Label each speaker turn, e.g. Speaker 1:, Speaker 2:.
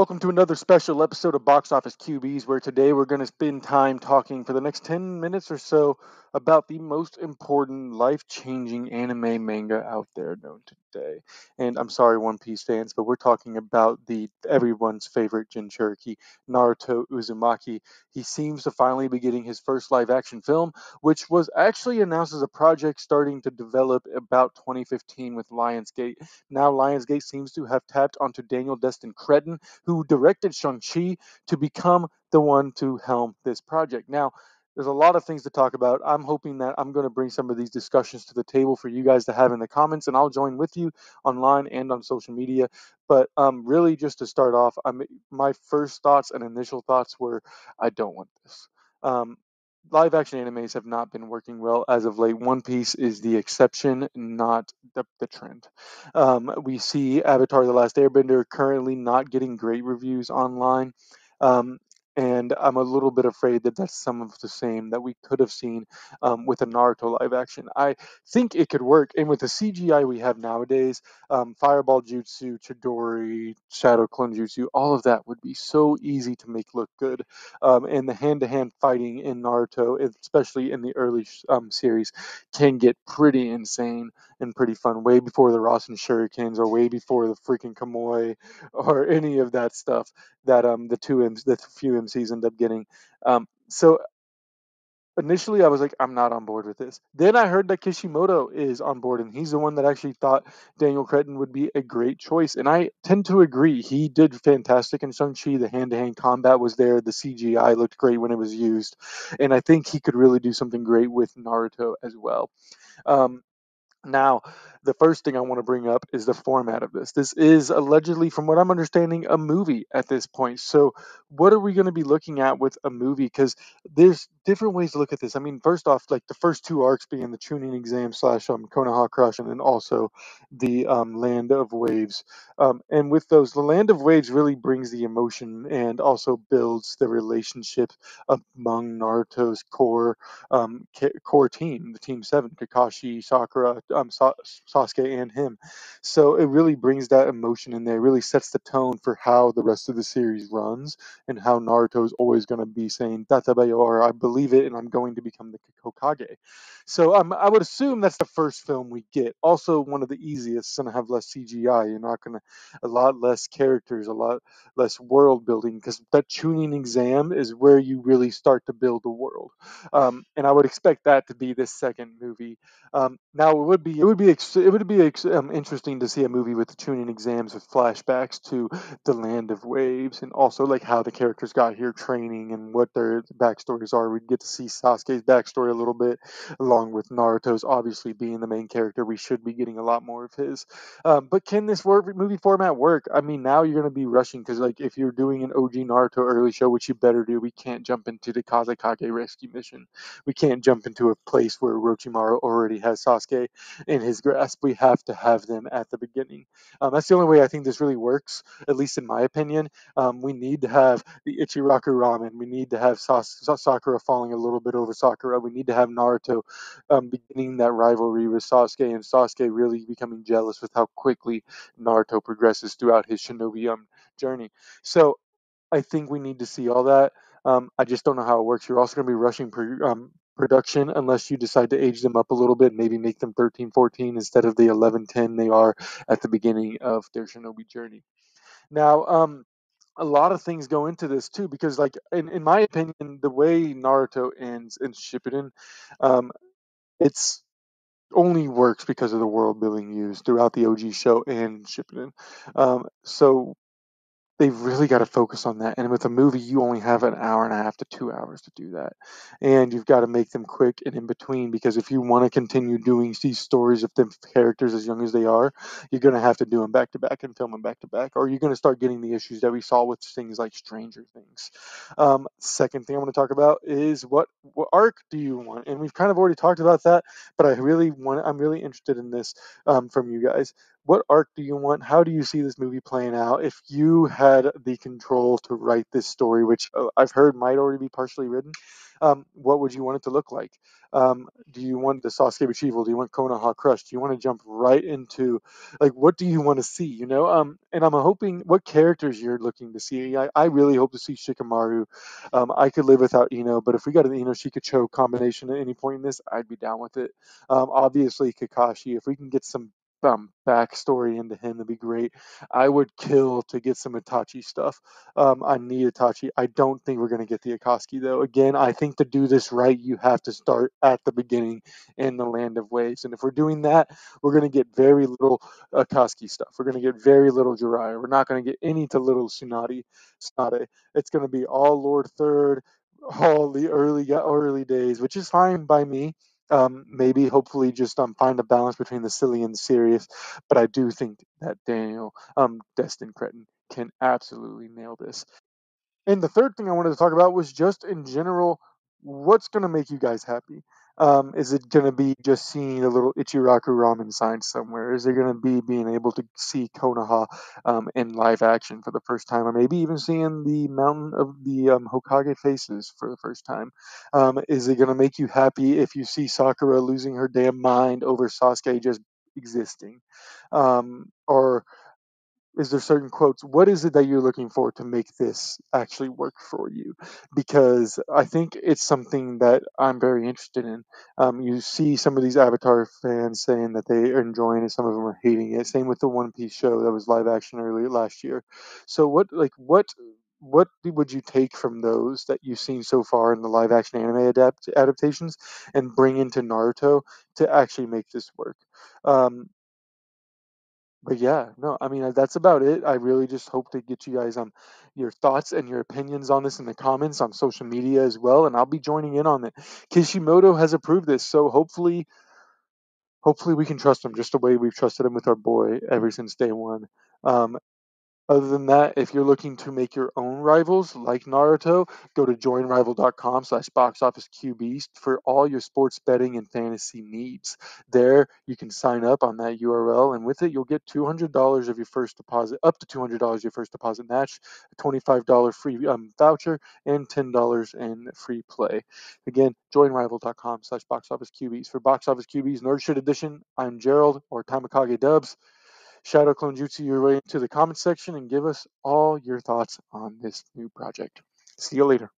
Speaker 1: Welcome to another special episode of Box Office QBs, where today we're going to spend time talking for the next 10 minutes or so about the most important life changing anime manga out there known today. And I'm sorry, One Piece fans, but we're talking about the everyone's favorite Jinchuriki, Naruto Uzumaki. He seems to finally be getting his first live action film, which was actually announced as a project starting to develop about 2015 with Lionsgate. Now, Lionsgate seems to have tapped onto Daniel Destin Cretton, who directed Shang-Chi, to become the one to helm this project. Now, there's a lot of things to talk about. I'm hoping that I'm going to bring some of these discussions to the table for you guys to have in the comments, and I'll join with you online and on social media. But really, just to start off, my first thoughts and initial thoughts were, I don't want this. Um, Live action animes have not been working well as of late. One Piece is the exception, not the trend. We see Avatar: The Last Airbender currently not getting great reviews online. Um, and I'm a little bit afraid that that's some of the same that we could have seen with a Naruto live action. I think it could work. And with the CGI we have nowadays, Fireball Jutsu, Chidori, Shadow Clone Jutsu, all of that would be so easy to make look good. And the hand-to-hand fighting in Naruto, especially in the early series, can get pretty insane and pretty fun, way before the Rasen Shurikens or way before the freaking Kamui or any of that stuff that the few MCs end up getting. So initially I was like, I'm not on board with this. Then I heard that Kishimoto is on board, and he's the one that actually thought Daniel Cretton would be a great choice. And I tend to agree. He did fantastic in Shang-Chi. The hand-to-hand combat was there. The CGI looked great when it was used. And I think he could really do something great with Naruto as well. Um, Now, the first thing I want to bring up is the format of this. This is allegedly, from what I'm understanding, a movie at this point. So, what are we going to be looking at with a movie? Because there's different ways to look at this. I mean, first off, like the first two arcs being the tuning exam slash Konoha Crush, and then also the Land of Waves. And with those, the Land of Waves really brings the emotion and also builds the relationship among Naruto's core team, the Team Seven, Kakashi, Sakura, Sasuke, and him. So it really brings that emotion in there. It really sets the tone for how the rest of the series runs and how Naruto is always going to be saying "DATTEBAYO," or "I believe it, and I'm going to become the Hokage." So I would assume that's the first film we get. Also, one of the easiest. It's going to have less CGI. You're not going to a lot less characters, a lot less world building, because that tuning exam is where you really start to build the world. And I would expect that to be this second movie. Now it would be interesting to see a movie with the tuning exams with flashbacks to the Land of Waves, and also like how the characters got here training and what their backstories are. We'd get to see Sasuke's backstory a little bit, along with Naruto's obviously being the main character. We should be getting a lot more of his. But can this movie format work? I mean, now you're going to be rushing because, like, if you're doing an OG Naruto early show, which you better do, we can't jump into the Kazekage rescue mission. We can't jump into a place where Orochimaru already has Sasuke in his grasp. We have to have them at the beginning. That's the only way I think this really works, at least in my opinion. We need to have the Ichiraku ramen. We need to have Sakura falling a little bit over Sakura. We need to have Naruto beginning that rivalry with Sasuke, and Sasuke really becoming jealous with how quickly Naruto progresses throughout his shinobi journey. So I think we need to see all that. I just don't know how it works. You're also going to be rushing production unless you decide to age them up a little bit, maybe make them 13, 14 instead of the 11, 10 they are at the beginning of their shinobi journey. Now, a lot of things go into this too, because, like, in my opinion, the way Naruto ends in Shippuden, um, it's only works because of the world building used throughout the OG show and Shippuden. So they've really got to focus on that. And with a movie, you only have an hour and a half to 2 hours to do that. And you've got to make them quick and in between, because if you want to continue doing these stories of the characters as young as they are, you're going to have to do them back to back and film them back to back, or you're going to start getting the issues that we saw with things like Stranger Things. Second thing I want to talk about is what arc do you want? And we've kind of already talked about that, but I'm really interested in this from you guys. what arc do you want? How do you see this movie playing out? If you had the control to write this story, which I've heard might already be partially written, what would you want it to look like? Do you want the Sasuke retrieval? Do you want Konoha Crush? Do you want to jump right into, like, what do you want to see? And I'm hoping what characters you're looking to see. I really hope to see Shikamaru. I could live without Ino, but if we got an Ino Shikacho combination at any point in this, I'd be down with it. Obviously Kakashi. If we can get some backstory into him, that'd be great. I would kill to get some Itachi stuff. I need Itachi. I don't think we're gonna get the Akatsuki though. Again, I think to do this right, you have to start at the beginning in the Land of Waves, and if we're doing that, we're gonna get very little Akatsuki stuff. We're gonna get very little Jiraiya. We're not gonna get any to little Tsunade. It's gonna be all Lord Third, all the early days, which is fine by me. Maybe hopefully just find a balance between the silly and the serious. But I do think that Daniel Destin Cretton can absolutely nail this. And the third thing I wanted to talk about was just in general, what's going to make you guys happy? Is it going to be just seeing a little Ichiraku ramen sign somewhere? Is it going to be being able to see Konoha in live action for the first time, or maybe even seeing the Mountain of the Hokage faces for the first time? Is it going to make you happy if you see Sakura losing her damn mind over Sasuke just existing? Or is there certain quotes? What is it that you're looking for to make this actually work for you? Because I think it's something that I'm very interested in. You see some of these Avatar fans saying that they are enjoying it, some of them are hating it. Same with the One Piece show that was live action earlier last year. So what would you take from those that you've seen so far in the live action anime adaptations and bring into Naruto to actually make this work? Um, but yeah, no, I mean that's about it. I really just hope to get you guys your thoughts and your opinions on this in the comments on social media as well, and I'll be joining in on it. Kishimoto has approved this, so hopefully we can trust him just the way we've trusted him with our boy ever since day one. Um, Other than that, if you're looking to make your own rivals like Naruto, go to joinrival.com/boxofficeqbs for all your sports betting and fantasy needs. There, you can sign up on that URL, and with it, you'll get $200 of your first deposit, up to $200 your first deposit match, a $25 free voucher, and $10 in free play. Again, joinrival.com/boxofficeqbs. For Box Office QBs Nerd Shit Edition, I'm Gerald, or Tamakage Dubs. Shadow Clone Jutsu your way into the comment section and give us all your thoughts on this new project. See you later.